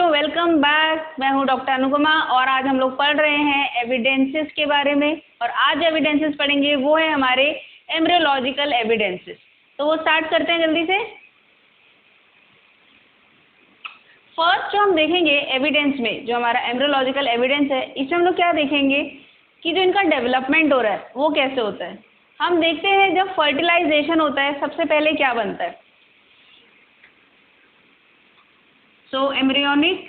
बच्चों, welcome back. मैं हूं डॉक्टर अनुपमा और आज हम लोग पढ़ रहे हैं एविडेंसेस के बारे में। और आज एविडेंसेस पढ़ेंगे वो है हमारे एम्ब्रियोलॉजिकल एविडेंसेस। तो वो स्टार्ट करते हैं जल्दी से। फर्स्ट जो हम देखेंगे एविडेंस में, जो हमारा एम्ब्रियोलॉजिकल एविडेंस है, इसमें हम लोग क्या देखेंगे कि जो इनका डेवलपमेंट हो रहा है वो कैसे होता है। हम देखते हैं जब फर्टिलाइजेशन होता है सबसे पहले क्या बनता है। सो एम्ब्रियोनिक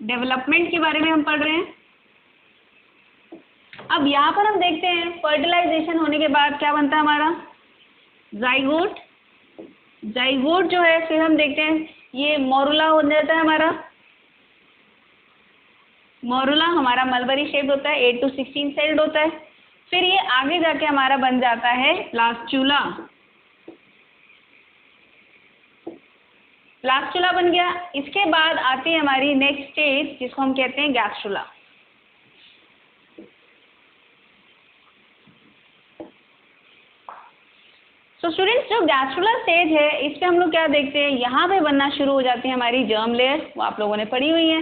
डेवलपमेंट के बारे में हम पढ़ रहे हैं। अब यहाँ पर हम देखते हैं फर्टिलाइजेशन होने के बाद क्या बनता है हमारा जाइगोट। जाइगोट जो है फिर हम देखते हैं ये मोरुला हो जाता है हमारा। मोरुला हमारा मलबरी शेप्ड होता है, 8 to 16 सेल्ड होता है। फिर ये आगे जाके हमारा बन जाता है ब्लास्टुला। ब्लास्टुला बन गया। इसके बाद आती है हमारी नेक्स्ट स्टेज जिसको हम कहते हैं गैस्ट्रुला। तो स्टूडेंट्स, जो गैस्ट्रुला स्टेज है इस पे हम लोग क्या देखते हैं, यहाँ पे बनना शुरू हो जाती है हमारी जर्म लेयर। वो आप लोगों ने पढ़ी हुई है।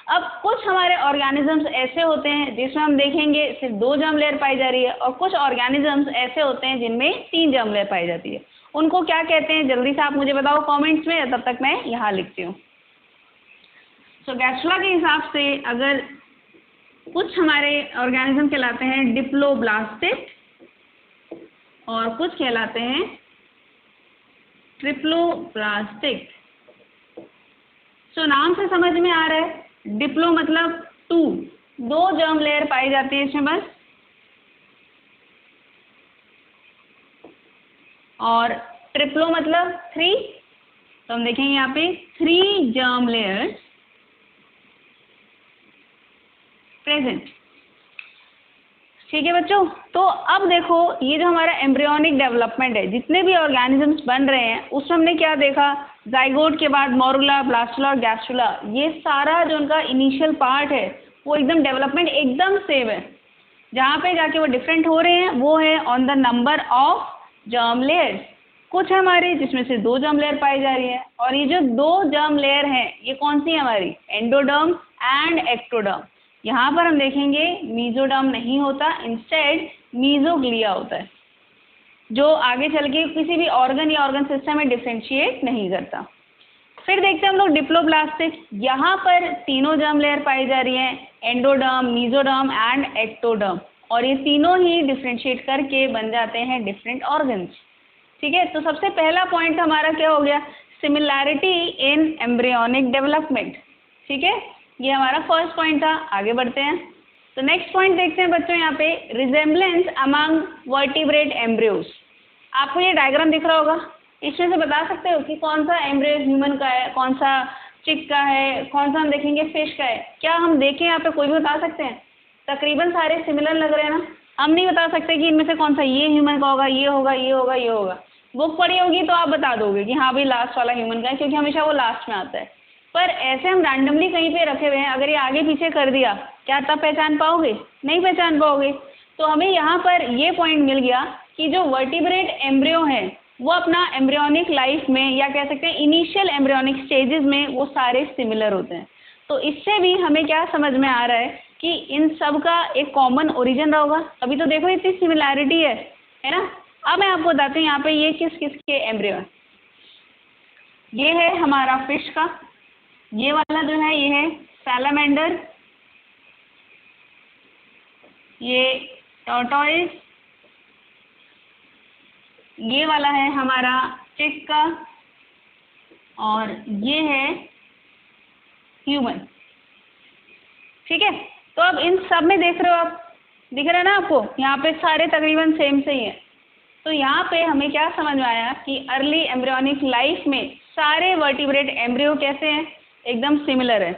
अब कुछ हमारे ऑर्गेनिजम्स ऐसे होते हैं जिसमें हम देखेंगे सिर्फ 2 जर्म लेयर पाई जा रही है, और कुछ ऑर्गेनिजम्स ऐसे होते हैं जिनमें 3 जर्म लेयर पाई जाती है। उनको क्या कहते हैं जल्दी से आप मुझे बताओ कमेंट्स में, तब तक मैं यहाँ लिखती हूँ। सो गैस्ट्रुला के हिसाब से अगर कुछ हमारे ऑर्गेनिज्म कहलाते हैं डिप्लोब्लास्टिक और कुछ कहलाते हैं ट्रिप्लोब्लास्टिक। सो नाम से समझ में आ रहा है, डिप्लो मतलब 2 जर्म लेयर पाई जाती है इसमें बस, और ट्रिप्लो मतलब 3। तो हम देखेंगे यहाँ पे 3 जर्म लेयर्स प्रेजेंट। ठीक है बच्चों, तो अब देखो ये जो हमारा एम्ब्रियोनिक डेवलपमेंट है, जितने भी ऑर्गेनिजम्स बन रहे हैं उसमें हमने क्या देखा, जाइगोट के बाद मोरुला, ब्लास्टुला और गैस्ट्रुला, ये सारा जो उनका इनिशियल पार्ट है वो एकदम डेवलपमेंट एकदम सेम है। जहाँ पे जाके वो डिफरेंट हो रहे हैं वो है on the number of germ layers. कुछ हमारे जिसमें से 2 जर्म लेयर पाई जा रही है, और ये जो 2 जर्म लेयर हैं ये कौन सी है हमारी, एंडोडर्म एंड एक्टोडर्म। यहाँ पर हम देखेंगे मीजोडर्म नहीं होता, इंस्टेड मीजोग्लिया होता है, जो आगे चल के किसी भी ऑर्गन या ऑर्गन सिस्टम में डिफ्रेंशिएट नहीं करता। फिर देखते हैं हम लोग डिप्लोब्लास्टिक। यहाँ पर तीनों जर्म लेयर पाई जा रही हैं, एंडोडर्म, मीजोडर्म एंड एक्टोडर्म, और ये तीनों ही डिफ्रेंशिएट करके बन जाते हैं डिफरेंट ऑर्गन्स। ठीक है, तो सबसे पहला पॉइंट हमारा क्या हो गया, सिमिलैरिटी इन एम्ब्रियोनिक डेवलपमेंट। ठीक है, ये हमारा फर्स्ट पॉइंट था। आगे बढ़ते हैं, तो नेक्स्ट पॉइंट देखते हैं बच्चों यहाँ पे, रिजेम्बलेंस अमंग वर्टिब्रेट एम्ब्रियोज। आपको ये डायग्राम दिख रहा होगा, इसमें से बता सकते हो कि कौन सा एम्ब्रियो ह्यूमन का है, कौन सा चिक का है, कौन सा हम देखेंगे फिश का है। क्या हम देखें यहाँ पे कोई भी बता सकते हैं? तकरीबन सारे सिमिलर लग रहे हैं ना। हम नहीं बता सकते कि इनमें से कौन सा ये ह्यूमन का होगा, ये होगा, ये होगा, ये होगा। बुक पढ़ी होगी तो आप बता दोगे कि हाँ भाई लास्ट वाला ह्यूमन का है, क्योंकि हमेशा वो लास्ट में आता है। पर ऐसे हम रैंडमली कहीं पे रखे हुए हैं, अगर ये आगे पीछे कर दिया, क्या तब पहचान पाओगे? नहीं पहचान पाओगे। तो हमें यहाँ पर ये पॉइंट मिल गया कि जो वर्टिब्रेट एम्ब्रियो है वो अपना एम्ब्रियोनिक लाइफ में, या कह सकते हैं इनिशियल एम्ब्रियोनिक स्टेजेस में, वो सारे सिमिलर होते हैं। तो इससे भी हमें क्या समझ में आ रहा है कि इन सब का एक कॉमन ओरिजिन रहा होगा, अभी तो देखो इतनी सिमिलैरिटी है ना। अब मैं आपको बताती हूँ यहाँ पे ये किस किस के एम्ब्रियो है। ये है हमारा फिश का, ये वाला जो है ये है सैलामेंडर, ये टॉर्टोइस, ये वाला है हमारा चिक का, और ये है ह्यूमन। ठीक है, तो अब इन सब में देख रहे हो आप, दिख रहा है ना आपको, यहाँ पे सारे तकरीबन सेम से ही है। तो यहाँ पे हमें क्या समझ में आया कि अर्ली एम्ब्रियोनिक लाइफ में सारे वर्टिब्रेट एम्ब्रियो कैसे हैं, एकदम सिमिलर है।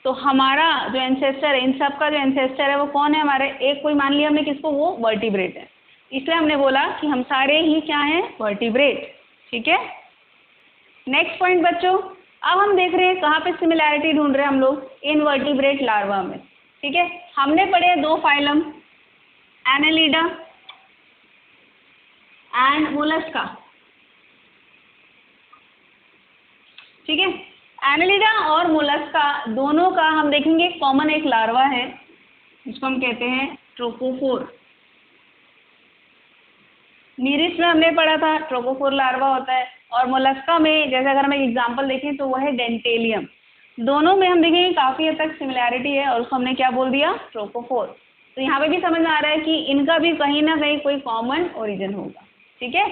तो हमारा जो एंसेस्टर है, इन सब का जो एंसेस्टर है वो कौन है हमारे, एक कोई मान लिया हमने किसको, वो वर्टिब्रेट है, इसलिए हमने बोला कि हम सारे ही क्या हैं, वर्टिब्रेट। ठीक है, नेक्स्ट पॉइंट बच्चों, अब हम देख रहे हैं कहाँ पे सिमिलैरिटी ढूंढ रहे हैं हम लोग, इन वर्टिब्रेट लार्वा में। ठीक है, हमने पढ़े 2 फाइलम, एनालिडा एंड मोलस्का। ठीक है, एनालिडा और मोलस्का दोनों का हम देखेंगे कॉमन एक लार्वा है जिसको हम कहते हैं ट्रोपोफोर। नीरिस में हमने पढ़ा था ट्रोपोफोर लार्वा होता है, और मोलस्का में जैसे अगर हम एक एग्जांपल देखें तो वह है डेंटेलियम। दोनों में हम देखेंगे काफ़ी हद तक सिमिलैरिटी है और उसको हमने क्या बोल दिया, ट्रोपोफोर। तो यहाँ पे भी समझ में आ रहा है कि इनका भी कहीं ना कहीं कोई कॉमन ओरिजिन होगा। ठीक है,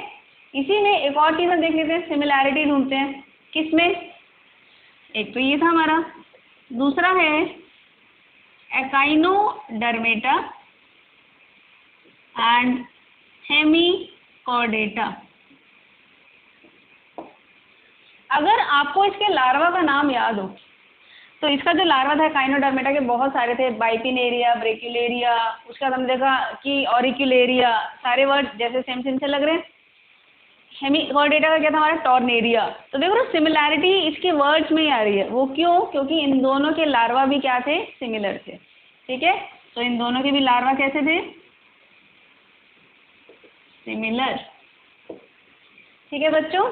इसी में एक और चीज़ हम देख लेते हैं, सिमिलैरिटी ढूंढते हैं किसमें। एक तो ये था हमारा, दूसरा है एकाइनोडर्मेटा एंड हेमिकॉर्डेटा। अगर आपको इसके लार्वा का नाम याद हो तो इसका जो लार्वा था काइनोडर्मेटा के बहुत सारे थे, बाइपिनेरिया, ब्रेक्यूलेरिया, उसके बाद हमने देखा कि ऑरिक्यूलेरिया, सारे वर्ड जैसे सेम सेम से लग रहे हैं। हेमिकॉर्डेटा का क्या था हमारा, टॉर्नेरिया। तो देखो ना सिमिलैरिटी इसके वर्ड्स में ही आ रही है, वो क्यों, क्योंकि इन दोनों के लार्वा भी क्या थे, सिमिलर थे। ठीक है, तो इन दोनों के भी लार्वा कैसे थे, सिमिलर। ठीक है बच्चों,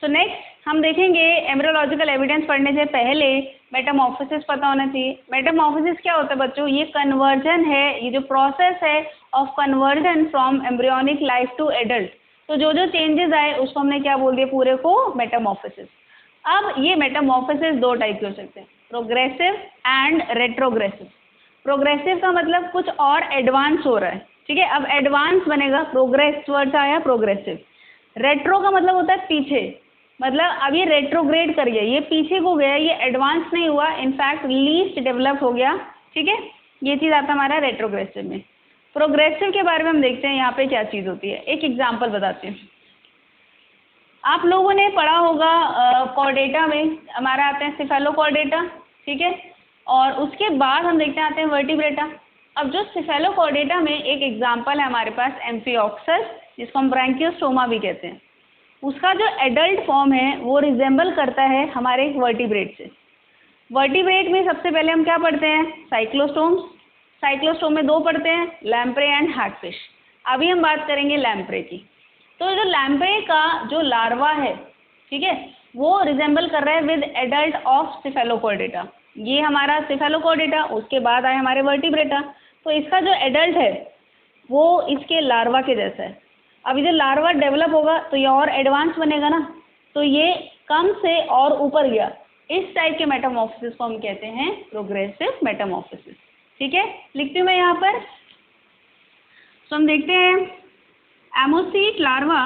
तो नेक्स्ट हम देखेंगे एम्ब्रियोलॉजिकल एविडेंस पढ़ने से पहले मेटामॉर्फोसिस पता होना चाहिए। मेटामॉर्फोसिस क्या होता है बच्चों, ये कन्वर्जन है, ये जो प्रोसेस है of conversion from embryonic life to adult. तो जो जो चेंजेस आए उसको हमने क्या बोल दिया, पूरे को मेटामॉर्फोसिस। अब ये मेटामॉर्फोसिस दो टाइप के हो सकते हैं, प्रोग्रेसिव एंड रेट्रोग्रेसिव। प्रोग्रेसिव का मतलब कुछ और एडवांस हो रहा है। ठीक है, अब एडवांस बनेगा, प्रोग्रेस वर्ड आया प्रोग्रेसिव। रेट्रो का मतलब होता है पीछे, मतलब अब ये रेट्रोग्रेड कर गया, ये पीछे को गया, ये एडवांस नहीं हुआ, इनफैक्ट लीस्ट डेवलप हो गया। ठीक है, ये चीज़ आता हमारा रेट्रोग्रेसिव में। प्रोग्रेसिव के बारे में हम देखते हैं यहाँ पे क्या चीज़ होती है, एक एग्जांपल बताते हैं। आप लोगों ने पढ़ा होगा कॉर्डेटा में हमारा आते हैं सिफेलोकॉर्डेटा। ठीक है, और उसके बाद हम देखते हैं आते हैं वर्टिब्रेटा। अब जो सिफेलोकॉर्डेटा में एक एग्जांपल है हमारे पास एम्फिऑक्सस, जिसको हम ब्रैंकियोस्टोमा भी कहते हैं। उसका जो एडल्ट फॉर्म है वो रिजेंबल करता है हमारे वर्टिब्रेट से। वर्टिब्रेट में सबसे पहले हम क्या पढ़ते हैं, साइक्लोस्टोम्स। साइक्लोस्टोम में दो पढ़ते हैं, लैम्प्रे एंड हैगफिश। अभी हम बात करेंगे लैम्प्रे की। तो जो लैम्प्रे का जो लार्वा है, ठीक है, वो रिजेंबल कर रहा है विद एडल्ट ऑफ सिफेलोकॉर्डेटा। ये हमारा सिफेलोकॉर्डेटा, उसके बाद आए हमारे वर्टिब्रेटा। तो इसका जो एडल्ट है वो इसके लार्वा के जैसा है। अब ये लार्वा डेवलप होगा तो ये और एडवांस बनेगा ना, तो ये कम से और ऊपर गया। इस टाइप के मेटामॉर्फोसिस को हम कहते हैं प्रोग्रेसिव मेटामॉर्फोसिस। ठीक है, लिखती हूँ मैं यहाँ पर। तो हम देखते हैं एमोसीट लार्वा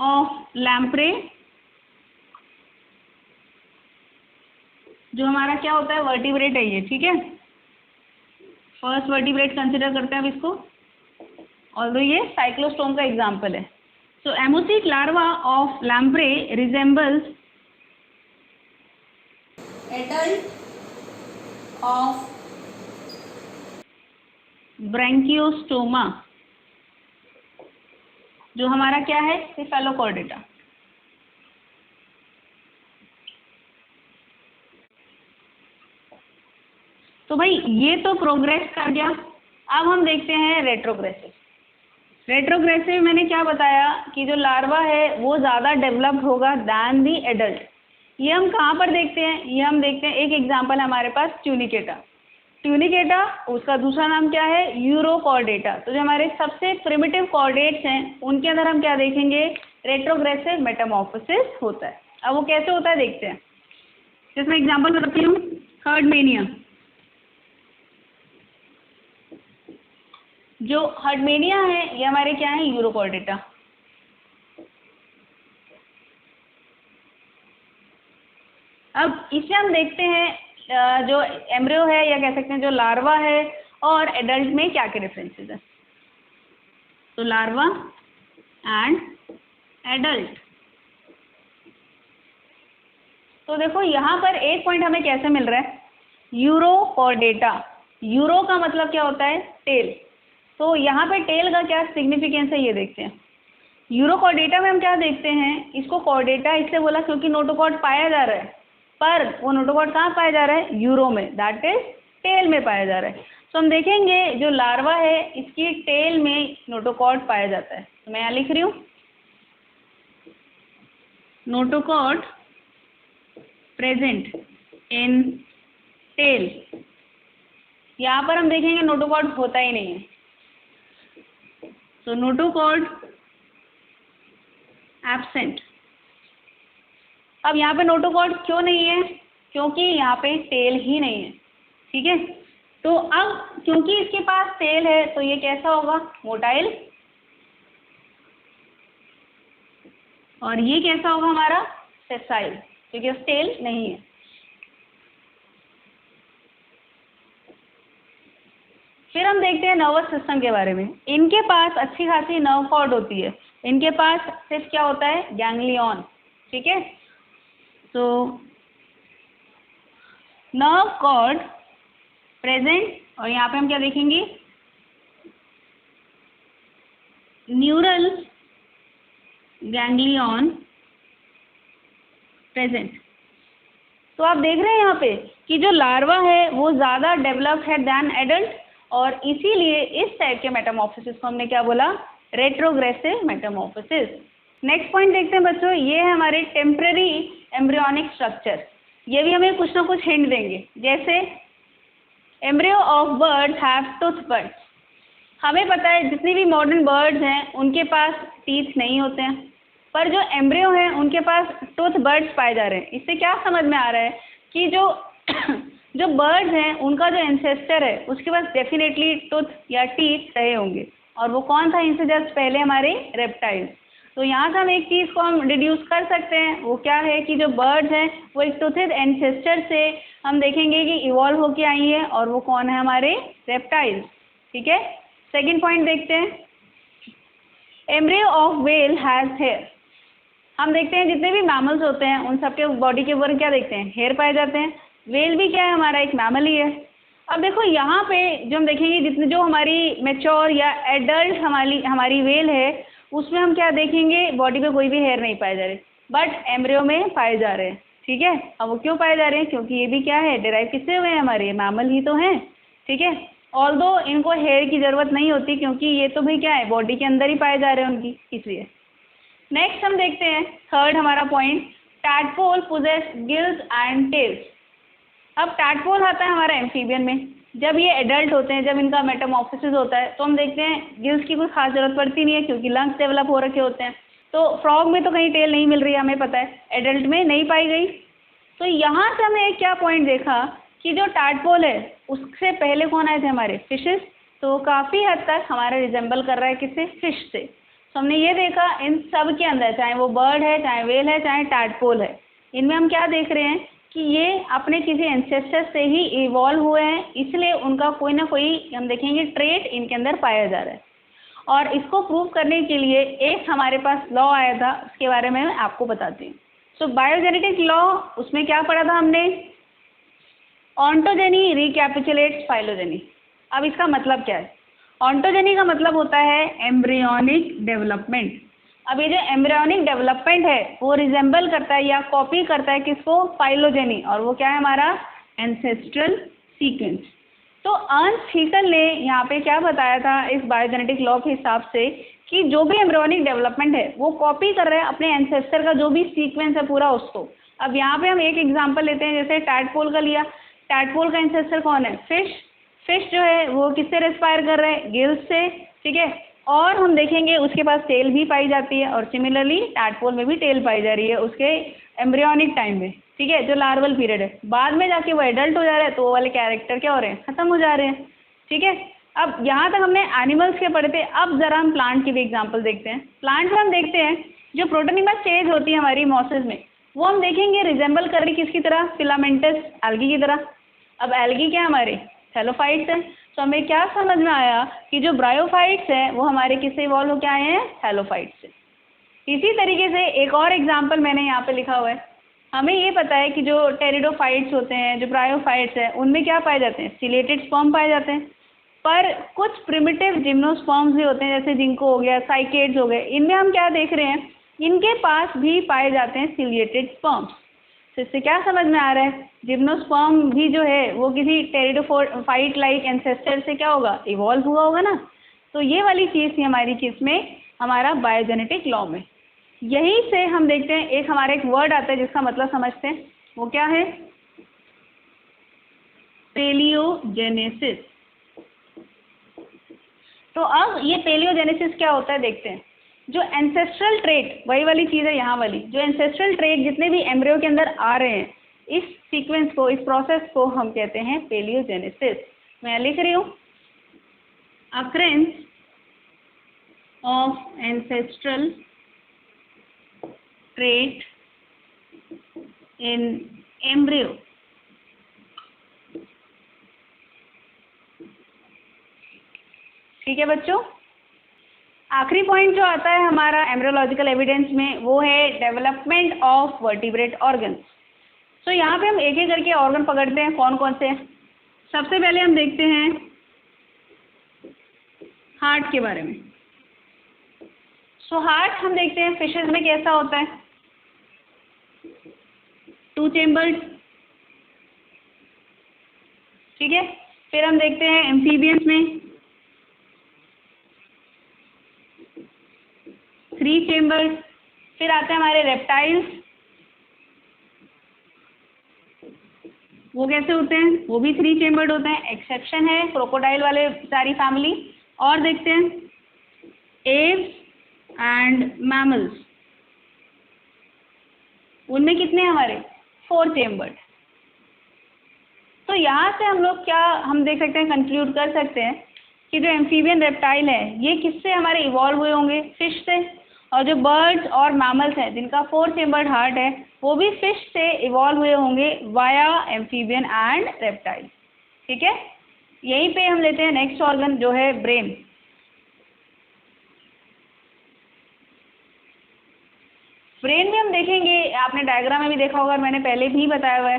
ऑफ लैम्प्रे, जो हमारा क्या होता है, वर्टिब्रेट है ये। ठीक है, फर्स्ट वर्टिब्रेट कंसिडर करते हैं अब इसको, ऑल्दो ये साइक्लोस्टोम का एग्जाम्पल है। So ammocoete larva of lamprey resembles adult of branchiostoma, जो हमारा क्या है, सिफेलोकॉर्डेटा। तो भाई ये तो प्रोग्रेस कर गया। अब हम देखते हैं रेट्रोग्रेसिव। रेट्रोग्रेसिव मैंने क्या बताया कि जो लार्वा है वो ज़्यादा डेवलप्ड होगा दैन दी एडल्ट। ये हम कहाँ पर देखते हैं, ये हम देखते हैं, एक एग्जांपल हमारे पास ट्यूनिकेटा। ट्यूनिकेटा, उसका दूसरा नाम क्या है, यूरोकॉर्डेटा। तो जो हमारे सबसे प्रिमिटिव कॉर्डेट्स हैं उनके अंदर हम क्या देखेंगे, रेट्रोग्रेसिव मेटामॉर्फोसिस होता है। अब वो कैसे होता है देखते हैं। जिसमें एग्जाम्पल बताती हूँ, हर्डमेनिया। जो हर्डमेनिया है ये हमारे क्या है, यूरोकॉर्डेटा। अब इसे हम देखते हैं जो एम्ब्रियो है या कह सकते हैं जो लार्वा है और एडल्ट में क्या क्या डिफरेंसेस है। तो लार्वा एंड एडल्ट, तो देखो यहाँ पर एक पॉइंट हमें कैसे मिल रहा है, यूरोकॉर्डेटा। यूरो का मतलब क्या होता है, टेल। तो यहाँ पे टेल का क्या सिग्निफिकेंस है ये देखते हैं। यूरोकॉर्डेटा में हम क्या देखते हैं, इसको कॉर्डेटा इससे बोला क्योंकि नोटोकॉर्ड पाया जा रहा है, पर वो नोटोकॉर्ड कहाँ पाया जा रहा है, यूरो में, दैट इज टेल में पाया जा रहा है। तो हम देखेंगे जो लार्वा है इसकी टेल में नोटोकॉर्ड पाया जाता है। तो मैं यहाँ लिख रही हूँ नोटोकॉट प्रेजेंट इन टेल। यहाँ पर हम देखेंगे नोटोकॉट होता ही नहीं है, तो नोटोकॉट एब्सेंट। अब यहाँ पे नोटोकॉट क्यों नहीं है? क्योंकि यहाँ पे टेल ही नहीं है, ठीक है। तो अब क्योंकि इसके पास टेल है तो ये कैसा होगा? मोटाइल। और ये कैसा होगा हमारा? सेसाइल, क्योंकि टेल नहीं है। फिर हम देखते हैं नर्वस सिस्टम के बारे में। इनके पास अच्छी खासी नर्व कॉर्ड होती है, इनके पास सिर्फ क्या होता है? गैंग्लियन, ठीक है। तो नर्व कॉर्ड प्रेजेंट, और यहाँ पे हम क्या देखेंगे? Neural ganglion present. तो आप देख रहे हैं यहाँ पे कि जो लार्वा है वो ज़्यादा डेवलप्ड है दैन एडल्ट, और इसीलिए इस टाइप के मेटामॉर्फोसिस को हमने क्या बोला? Retrogressive Metamorphosis. नेक्स्ट पॉइंट देखते हैं बच्चों, ये है हमारे टेम्पररी एम्ब्रियोनिक स्ट्रक्चर। ये भी हमें कुछ ना कुछ हिंट देंगे, जैसे embryo of birds have tooth birds. हमें पता है जितनी भी मॉडर्न बर्ड्स हैं उनके पास टीथ नहीं होते हैं, पर जो एम्ब्रियो हैं उनके पास टूथ बर्ड्स पाए जा रहे हैं। इससे क्या समझ में आ रहा है कि जो बर्ड्स हैं उनका जो एंसेस्टर है उसके पास डेफिनेटली टूथ या टीथ रहे होंगे, और वो कौन था? इनसे जस्ट पहले हमारे रेप्टाइल्स। तो यहाँ से हम एक चीज़ को हम डिड्यूस कर सकते हैं, वो क्या है कि जो बर्ड्स हैं वो एक टूथेड एंसेस्टर से हम देखेंगे कि इवॉल्व होके आई है, और वो कौन है? हमारे रेप्टाइल्स, ठीक है। सेकेंड पॉइंट देखते हैं, embryo of whale has hair. हम देखते हैं जितने भी मैमल्स होते हैं उन सबके बॉडी के ऊपर क्या देखते हैं? हेयर पाए जाते हैं। व्हेल भी क्या है? हमारा एक मैमल ही है। अब देखो यहाँ पे जो हम देखेंगे, जितने जो हमारी मैच्योर या एडल्ट हमारी व्हेल है उसमें हम क्या देखेंगे? बॉडी पे कोई भी हेयर नहीं पाए जा रहे, बट एम्ब्रियो में पाए जा रहे हैं, ठीक है। अब वो क्यों पाए जा रहे हैं? क्योंकि ये भी क्या है? डिराइव किससे हुए हैं? हमारे मैमल ही तो हैं, ठीक है। ऑल्दो इनको हेयर की ज़रूरत नहीं होती, क्योंकि ये तो भाई क्या है? बॉडी के अंदर ही पाए जा रहे हैं उनकी, इसलिए। नेक्स्ट हम देखते हैं थर्ड हमारा point, tadpole possess gills and tails. अब टैडपोल आता है हमारा एम्फीबियन में। जब ये एडल्ट होते हैं, जब इनका मेटामॉर्फोसिस होता है, तो हम देखते हैं गिल्स की कोई खास जरूरत पड़ती नहीं है, क्योंकि लंग्स डेवलप हो रखे होते हैं। तो फ्रॉग में तो कहीं टेल नहीं मिल रही है, हमें पता है, एडल्ट में नहीं पाई गई। तो यहाँ से हमने एक क्या पॉइंट देखा कि जो टैडपोल है उससे पहले कौन आए थे? हमारे फिशेस। तो काफ़ी हद तक हमारा रिजेंबल कर रहा है किससे? फिश से। तो हमने ये देखा इन सब के अंदर, चाहे वो बर्ड है, चाहे व्हेल है, चाहे टैडपोल है, इनमें हम क्या देख रहे हैं कि ये अपने किसी एंसेस्टर से ही इवॉल्व हुए हैं, इसलिए उनका कोई ना कोई हम देखेंगे ट्रेट इनके अंदर पाया जा रहा है। और इसको प्रूव करने के लिए एक हमारे पास लॉ आया था, उसके बारे में मैं आपको बताती हूँ। सो बायोजेनेटिक लॉ, उसमें क्या पढ़ा था हमने? Ontogeny recapitulates phylogeny. अब इसका मतलब क्या है? ऑन्टोजेनी का मतलब होता है एम्ब्रियोनिक डेवलपमेंट। अब ये जो एम्ब्रियोनिक डेवलपमेंट है वो रिजेंबल करता है या कॉपी करता है किसको? फाइलोजेनी। और वो क्या है? हमारा एंसेस्ट्रल सीक्वेंस। तो अर्न्स्ट हीकल ने यहाँ पे क्या बताया था इस बायोजेनेटिक लॉ के हिसाब से कि जो भी एम्ब्रियोनिक डेवलपमेंट है वो कॉपी कर रहा है अपने एंसेस्टर का जो भी सीक्वेंस है पूरा उसको। अब यहाँ पे हम एक एग्जांपल लेते हैं, जैसे टैडपोल का लिया। टैडपोल का एंसेस्टर कौन है? फिश। फिश जो है वो किससे रेस्पायर कर रहे हैं? गिल्स से, ठीक है। और हम देखेंगे उसके पास टेल भी पाई जाती है, और सिमिलरली टैडपोल में भी टेल पाई जा रही है उसके एम्ब्रियोनिक टाइम में, ठीक है, जो लार्वल पीरियड है। बाद में जाके वो एडल्ट हो जा रहा है तो वो वाले कैरेक्टर क्या हो रहे हैं? खत्म हो जा रहे हैं, ठीक है। अब यहाँ तक हमने एनिमल्स के पढ़े थे, अब जरा हम प्लांट की भी एग्जाम्पल देखते हैं। प्लांट में हम देखते हैं जो प्रोटोनिमा स्टेज होती है हमारी मॉसेस में, वो हम देखेंगे रिजेंबल कर रही किसकी तरह? फिलामेंटस एल्गी की तरह। अब एल्गी क्या हमारे? थैलोफाइट्स हैं। तो हमें क्या समझ में आया कि जो ब्रायोफाइट्स हैं वो हमारे किससे इवॉल्व होकर आए हैं? थैलोफाइट्स से। इसी तरीके से एक और एग्जाम्पल मैंने यहाँ पे लिखा हुआ है। हमें ये पता है कि जो टेरिडोफाइट्स होते हैं, जो ब्रायोफाइट्स हैं, उनमें क्या पाए जाते हैं? सिलेटेड स्पर्म पाए जाते हैं। पर कुछ प्रिमिटिव जिम्नोस्पर्म्स भी होते हैं, जैसे जिंको हो गया, साइकेड्स हो गए, इनमें हम क्या देख रहे हैं? इनके पास भी पाए जाते हैं सिलिएटेड स्पर्म्स। तो इससे क्या समझ में आ रहा है? जिम्नोस्पर्म भी जो है वो किसी टेरिडोफाइट लाइक एंसेस्टर से क्या होगा? इवॉल्व हुआ होगा ना। तो ये वाली चीज़ थी हमारी किस में? हमारा बायोजेनेटिक लॉ में। यहीं से हम देखते हैं एक हमारा एक वर्ड आता है जिसका मतलब समझते हैं, वो क्या है? पेलियोजेनेसिस। तो अब ये पेलियोजेनेसिस क्या होता है देखते हैं। जो एंसेस्ट्रल ट्रेट, वही वाली चीज़ है यहाँ वाली, जो एंसेस्ट्रल ट्रेट जितने भी एम्ब्रियो के अंदर आ रहे हैं, इस सीक्वेंस को, इस प्रोसेस को हम कहते हैं पेलियोजेनेसिस। मैं लिख रही हूँ, occurrence of ancestral trait in embryo. ठीक है बच्चों, आखिरी पॉइंट जो आता है हमारा एम्ब्रियोलॉजिकल एविडेंस में, वो है डेवलपमेंट ऑफ वर्टिब्रेट ऑर्गन्स। तो यहाँ पे हम एक एक करके ऑर्गन पकड़ते हैं, कौन कौन से हैं। सबसे पहले हम देखते हैं हार्ट के बारे में। सो हार्ट हम देखते हैं फिशेज में कैसा होता है, 2 चेम्बर्ड। ठीक है, फिर हम देखते हैं एम्फीबियंस में 3 चेम्बर्ड। फिर आते हैं हमारे रेप्टाइल्स, वो कैसे होते हैं, वो भी 3 चेम्बर्ड होते हैं। एक्सेप्शन है क्रोकोडाइल वाले सारी फैमिली। और देखते हैं एव्स एंड मैमल्स, उनमें कितने हैं हमारे, 4 चेम्बर्ड। तो यहाँ से हम लोग क्या हम देख सकते हैं, कंक्लूड कर सकते हैं कि जो एम्फीबियन रेप्टाइल है ये किससे हमारे इवॉल्व हुए होंगे, फिश से। और जो बर्ड्स और मैमल्स हैं जिनका 4 चेम्बर्ड हार्ट है, वो भी फिश से इवॉल्व हुए होंगे वाया एम्फीबियन एंड रेप्टाइल। ठीक है, यहीं पे हम लेते हैं नेक्स्ट ऑर्गन जो है ब्रेन। ब्रेन में हम देखेंगे, आपने डायग्राम में भी देखा होगा, मैंने पहले भी बताया हुआ है,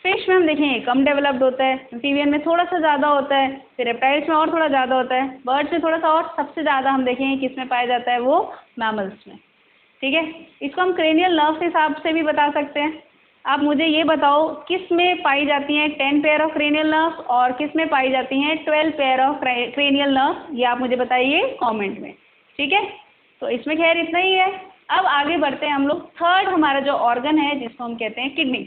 फिश में हम देखेंगे कम डेवलप्ड होता है, एम्फीबियन में थोड़ा सा ज़्यादा होता है, फिर रेप्टाइल्स में और थोड़ा ज़्यादा होता है, बर्ड्स में थोड़ा सा, और सबसे ज़्यादा हम देखेंगे किस में पाया जाता है, वो मैमल्स में। ठीक है, इसको हम क्रेनियल नर्व के हिसाब से भी बता सकते हैं। आप मुझे ये बताओ किस में पाई जाती हैं 10 पेयर ऑफ क्रेनियल नर्व और किस में पाई जाती हैं 12 पेयर ऑफ क्रेनियल नर्व, ये आप मुझे बताइए कमेंट में। ठीक है, तो इसमें खैर इतना ही है। अब आगे बढ़ते हैं हम लोग, थर्ड हमारा जो ऑर्गन है जिसको हम कहते हैं किडनी।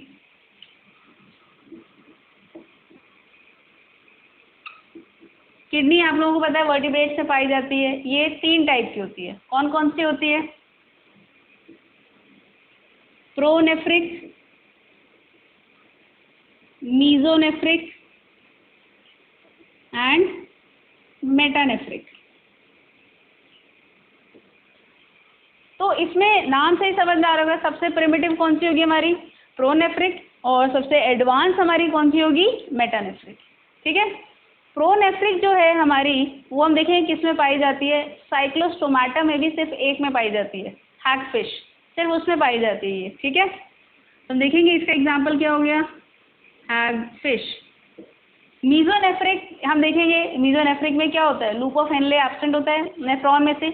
किडनी आप लोगों को पता है वर्टिब्रेट्स में पाई जाती है। ये 3 टाइप की होती है, कौन कौन सी होती है, प्रोनेफ्रिक, मीजोनेफ्रिक एंड मेटानेफ्रिक। तो इसमें नाम से ही समझ में आ रहा होगा, सबसे प्रिमिटिव कौन सी होगी हमारी, प्रोनेफ्रिक, और सबसे एडवांस हमारी कौन सी होगी, मेटानेफ्रिक। ठीक है, प्रोनेफ्रिक जो है हमारी, वो हम देखें किस में पाई जाती है, साइक्लोस्टोमाटा में भी सिर्फ एक में पाई जाती है, हैगफिश, सिर्फ उसमें पाई जाती है ये। ठीक है, तो हम देखेंगे इसका एग्जाम्पल क्या हो गया, हैगफिश। मीजोनेफ्रिक हम देखेंगे, मीजोनेफ्रिक में क्या होता है, लूप ऑफ हेनले एब्सेंट होता है नेफ्रॉन में से।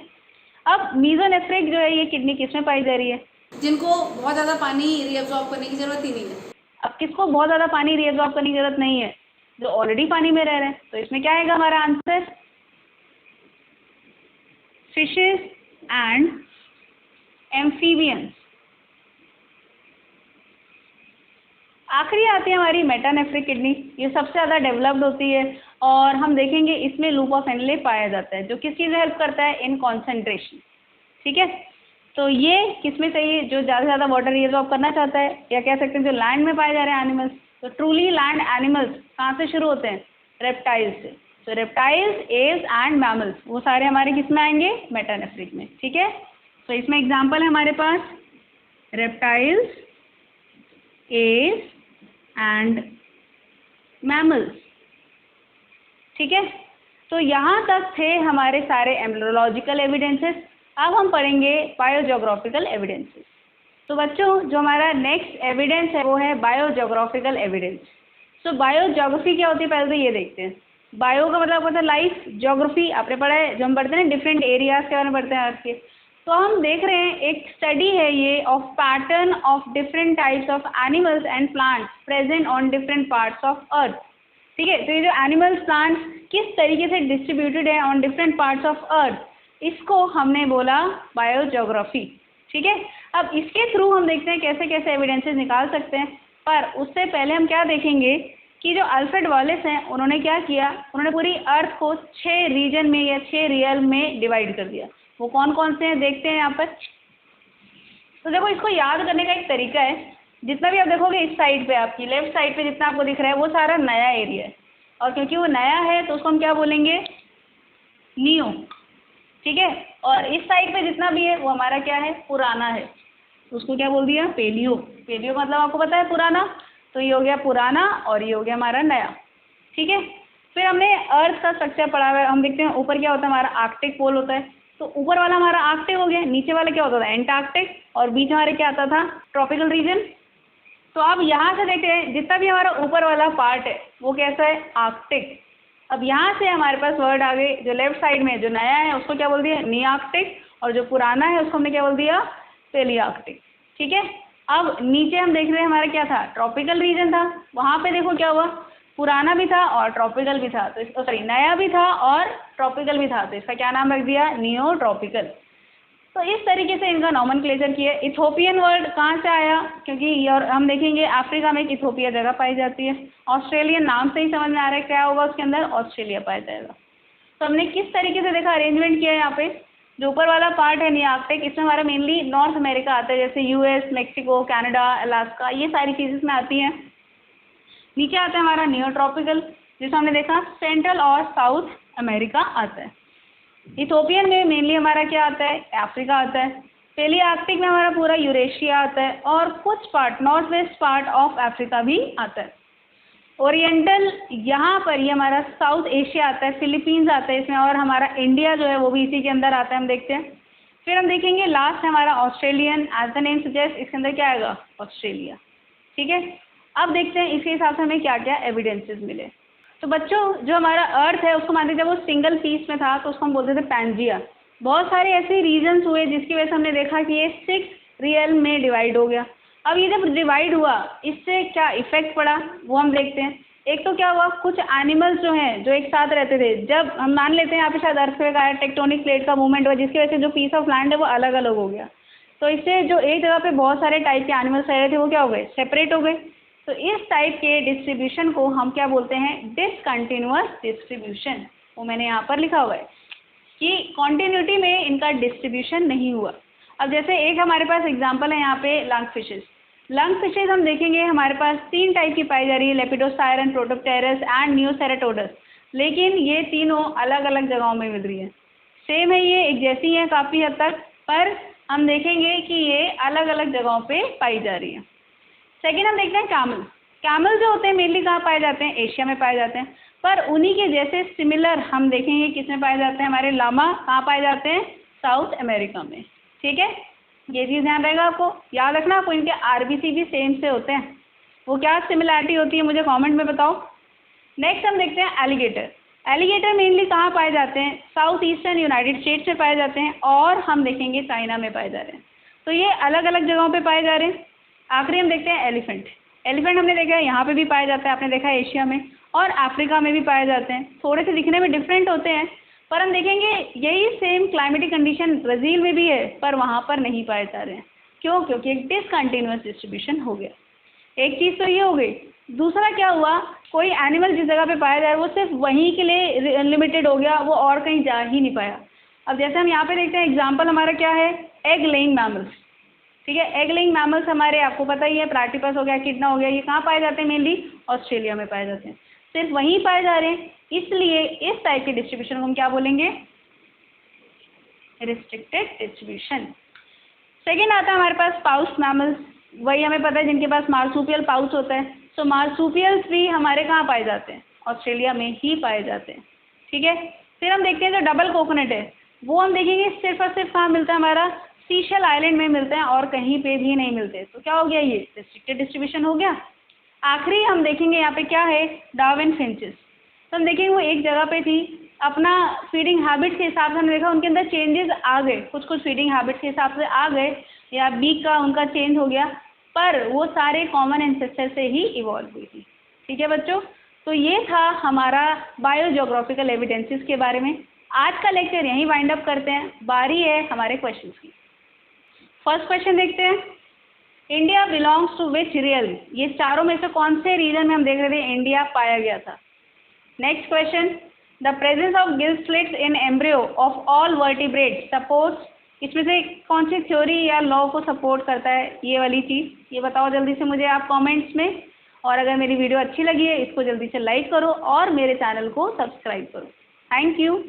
अब मीजोनेफ्रिक जो है ये किडनी किस में पाई जा रही है, जिनको बहुत ज़्यादा पानी रीअब्जॉर्ब करने की ज़रूरत ही नहीं है। अब किसको बहुत ज़्यादा पानी रीअब्जॉर्ब करने की जरूरत नहीं है, जो ऑलरेडी पानी में रह रहे हैं। तो इसमें क्या आएगा हमारा आंसर, फिशेस एंड एम्फीबियंस। आखिरी आती है हमारी मेटानेफ्रिक किडनी, ये सबसे ज़्यादा डेवलप्ड होती है और हम देखेंगे इसमें लूप ऑफ हेनले पाया जाता है, जो किस चीज़ में हेल्प करता है, इन कॉन्सेंट्रेशन। ठीक है, तो ये किसमें चाहिए, जो ज़्यादा से ज़्यादा वाटर रिजॉर्व करना चाहता है, या कह सकते हैं जो लैंड में पाए जा रहे हैं एनिमल्स। तो ट्रूली लैंड एनिमल्स कहाँ से शुरू होते हैं, रेप्टाइल्स से। तो रेप्टाइल्स, एव्स एंड मैमल्स, वो सारे हमारे किस में आएंगे, मेटानेफ्रिक में। ठीक है, तो इसमें एग्जाम्पल है हमारे पास रेप्टाइल्स, एव्स एंड मैमल्स। ठीक है, तो यहाँ तक थे हमारे सारे एम्ब्रियोलॉजिकल एविडेंसेस। अब हम पढ़ेंगे बायोजियोग्राफिकल एविडेंसेस। तो बच्चों जो हमारा नेक्स्ट एविडेंस है वो है बायोजियोग्राफिकल एविडेंस। तो बायोजियोग्राफी क्या होती है, पहले तो ये देखते हैं। बायो का मतलब होता है लाइफ, ज्योग्राफी आपने पढ़ा है, जो हम पढ़ते हैं डिफरेंट एरियाज के बारे में पढ़ते हैं अर्थ के। तो हम देख रहे हैं एक स्टडी है ये of pattern of different types of animals and plants present on different parts of earth. ठीक है, तो ये जो एनिमल्स प्लांट्स किस तरीके से डिस्ट्रीब्यूटेड है on different parts of earth, इसको हमने बोला बायोजियोग्राफी। ठीक है, अब इसके थ्रू हम देखते हैं कैसे कैसे एविडेंसेस निकाल सकते हैं। पर उससे पहले हम क्या देखेंगे कि जो अल्फ्रेड वॉलेस हैं उन्होंने क्या किया, उन्होंने पूरी अर्थ को 6 रीजन में या 6 रियल में डिवाइड कर दिया। वो कौन कौन से हैं देखते हैं यहाँ पर। तो देखो, इसको याद करने का एक तरीका है, जितना भी आप देखोगे इस साइड पे, आपकी लेफ्ट साइड पे जितना आपको दिख रहा है वो सारा नया एरिया है, और क्योंकि वो नया है तो उसको हम क्या बोलेंगे, न्यू। ठीक है, और इस साइड पे जितना भी है वो हमारा क्या है, पुराना है, तो उसको क्या बोल दिया, पेलियो। पेलियो मतलब आपको पता है पुराना, तो ये हो गया पुराना और ये हो गया हमारा नया। ठीक है, फिर हमने अर्थ का स्ट्रक्चर पढ़ा हुआ है, हम देखते हैं ऊपर क्या होता है, हमारा आर्कटिक पोल होता है, तो ऊपर वाला हमारा आर्कटिक हो गया, नीचे वाला क्या होता था, एंटार्कटिक, और बीच हमारे क्या आता था, ट्रॉपिकल रीजन। तो अब यहाँ से देखते हैं जितना भी हमारा ऊपर वाला पार्ट है वो कैसा है, आर्कटिक। अब यहाँ से हमारे पास वर्ड आ गए, जो लेफ्ट साइड में जो नया है उसको क्या बोल दिया, नियार्कटिक, और जो पुराना है उसको हमने क्या बोल दिया, पेलियार्कटिक। ठीक है, अब नीचे हम देख रहे हैं हमारा क्या था, ट्रॉपिकल रीजन था, वहाँ पे देखो क्या हुआ, पुराना भी था और ट्रॉपिकल भी था, तो सॉरी नया भी था और ट्रॉपिकल भी था, तो इसका क्या नाम रख दिया, नियो ट्रॉपिकल। तो इस तरीके से इनका नॉमेनक्लेचर किया। इथोपियन वर्ड कहाँ से आया, क्योंकि और हम देखेंगे अफ्रीका में एक इथोपिया जगह पाई जाती है। ऑस्ट्रेलियन नाम से ही समझ में आ रहा है क्या होगा उसके अंदर, ऑस्ट्रेलिया पाया जाएगा। तो हमने किस तरीके से देखा, अरेंजमेंट किया है यहाँ पे। जो ऊपर वाला पार्ट है नियार्कटिक, इसमें हमारा मेनली नॉर्थ अमेरिका आता है, जैसे यूएस, मेक्सिको, कनाडा, अलास्का, ये सारी चीज़ इसमें आती हैं। नीचे आता है हमारा नियोट्रॉपिकल, जिसमें हमने देखा सेंट्रल और साउथ अमेरिका आता है। इथोपियन में मेनली हमारा क्या आता है, अफ्रीका आता है। पेलियार्कटिक में हमारा पूरा यूरेशिया आता है, और कुछ part north west part of Africa भी आता है। ओरिएंटल यहाँ पर ये हमारा साउथ एशिया आता है, फिलीपींस आता है इसमें, और हमारा इंडिया जो है वो भी इसी के अंदर आता है, हम देखते हैं। फिर हम देखेंगे लास्ट है हमारा Australian, as the name suggest, इसके अंदर क्या आएगा, ऑस्ट्रेलिया। ठीक है, अब देखते हैं इसके हिसाब से हमें क्या क्या एविडेंसेस मिले। तो बच्चों, जो हमारा अर्थ है उसको मानते जब वो सिंगल पीस में था तो उसको हम बोलते थे पैंजिया। बहुत सारे ऐसे रीजन्स हुए जिसकी वजह से हमने देखा कि ये 6 रियल में डिवाइड हो गया। अब ये जब डिवाइड हुआ इससे क्या इफेक्ट पड़ा वो हम देखते हैं। एक तो क्या हुआ, कुछ एनिमल्स जो हैं जो एक साथ रहते थे, जब हम मान लेते हैं यहाँ पे शायद अर्थक्वेक आया, टेक्टोनिक प्लेट का मूवमेंट हुआ, जिसकी वजह से जो पीस ऑफ लैंड है वो अलग अलग हो गया। तो इससे जो एक जगह पे बहुत सारे टाइप के एनिमल्स रह रहे थे वो क्या हो गए, सेपरेट हो गए। तो इस टाइप के डिस्ट्रीब्यूशन को हम क्या बोलते हैं, डिसकंटिन्यूअस डिस्ट्रीब्यूशन। वो मैंने यहाँ पर लिखा हुआ है कि कॉन्टिन्यूटी में इनका डिस्ट्रीब्यूशन नहीं हुआ। अब जैसे एक हमारे पास एग्जांपल है यहाँ पे लंग फिशेस। लंग फिशेस हम देखेंगे हमारे पास 3 टाइप की पाई जा रही है, लेपिडोसायरन, प्रोटोप्टेरस एंड नियोसेरेटोडस। लेकिन ये तीनों अलग अलग जगहों में मिल रही है। सेम है, ये एक जैसी है काफ़ी हद तक, पर हम देखेंगे कि ये अलग अलग जगहों पे पाई जा रही है। सेकेंड हम देखते हैं कैमल। कैमल जो होते हैं मेनली कहाँ पाए जाते हैं, एशिया में पाए जाते हैं, पर उन्हीं के जैसे सिमिलर हम देखेंगे किसमें पाए जाते हैं, हमारे लामा कहाँ पाए जाते हैं, साउथ अमेरिका में। ठीक है, ये चीज़ ध्यान रहेगा आपको, याद रखना। आपको इनके आरबीसी भी सेम से होते हैं, वो क्या सिमिलैरिटी होती है मुझे कमेंट में बताओ। नेक्स्ट हम देखते हैं एलिगेटर। एलिगेटर मेनली कहाँ पाए जाते हैं, साउथ ईस्टर्न यूनाइटेड स्टेट्स में पाए जाते हैं, और हम देखेंगे चाइना में पाए जा रहे हैं। तो ये अलग अलग जगहों पे पाए जा रहे हैं। आखिरी हम देखते हैं एलिफेंट। एलिफेंट हमने देखा है यहाँ पे भी पाया जाता है, आपने देखा है एशिया में, और अफ्रीका में भी पाए जाते हैं। थोड़े से दिखने में डिफरेंट होते हैं, पर हम देखेंगे यही सेम क्लाइमेटिक कंडीशन ब्राज़ील में भी है, पर वहाँ पर नहीं पाए जा रहे हैं। क्यों, क्योंकि एक डिसकंटिन्यूअस डिस्ट्रीब्यूशन हो गया। एक चीज़ तो ये हो गई। दूसरा क्या हुआ, कोई एनिमल जिस जगह पे पाया जा रहा है वो सिर्फ वहीं के लिए लिमिटेड हो गया, वो और कहीं जा ही नहीं पाया। अब जैसे हम यहाँ पे देखते हैं एग्जाम्पल हमारा क्या है, एग लेइंग मैमल्स। ठीक है, एग लेइंग मैमल्स हमारे आपको पता ही है, प्लैटिपस हो गया, किडना हो गया, ये कहाँ पाए जाते हैं, मेनली ऑस्ट्रेलिया में पाए जाते हैं, सिर्फ वहीं पाए जा रहे हैं। इसलिए इस टाइप के डिस्ट्रीब्यूशन को हम क्या बोलेंगे, रिस्ट्रिक्टेड डिस्ट्रीब्यूशन। सेकेंड आता है हमारे पास पाउच मैमल्स, वही हमें पता है जिनके पास मार्सूपियल पाउच होता है। तो मार्सूपियल्स भी हमारे कहाँ पाए जाते हैं, ऑस्ट्रेलिया में ही पाए जाते हैं। ठीक है, फिर हम देखते हैं जो डबल कोकोनट है वो हम देखेंगे सिर्फ और सिर्फ कहाँ मिलता है, हमारा सीशेल आइलैंड में मिलते हैं, और कहीं पे भी नहीं मिलते। तो क्या हो गया, ये रिस्ट्रिक्टेड डिस्ट्रीब्यूशन हो गया। आखिरी हम देखेंगे यहाँ पे क्या है, डार्विन फिंचेस। तो हम देखेंगे वो एक जगह पे थी, अपना फीडिंग हैबिट्स के हिसाब से हमने देखा उनके अंदर चेंजेस आ गए, कुछ कुछ फीडिंग हैबिट्स के हिसाब से आ गए, या बीक का उनका चेंज हो गया, पर वो सारे कॉमन एंसेस्टर से ही इवॉल्व हुई थी। ठीक है बच्चों, तो ये था हमारा बायोजियोग्राफिकल एविडेंसेस के बारे में। आज का लेक्चर यहीं वाइंड अप करते हैं, बारी है हमारे क्वेश्चंस की। फर्स्ट क्वेश्चन देखते हैं, India belongs to which region? ये चारों में से कौन से रीजन में हम देख रहे थे इंडिया पाया गया था? Next question, the presence of gill slits in embryo of all vertebrate supports, इसमें से कौन सी थ्योरी या लॉ को सपोर्ट करता है ये वाली चीज़? ये बताओ जल्दी से मुझे आप कमेंट्स में। और अगर मेरी वीडियो अच्छी लगी है इसको जल्दी से लाइक करो और मेरे चैनल को सब्सक्राइब करो। Thank you.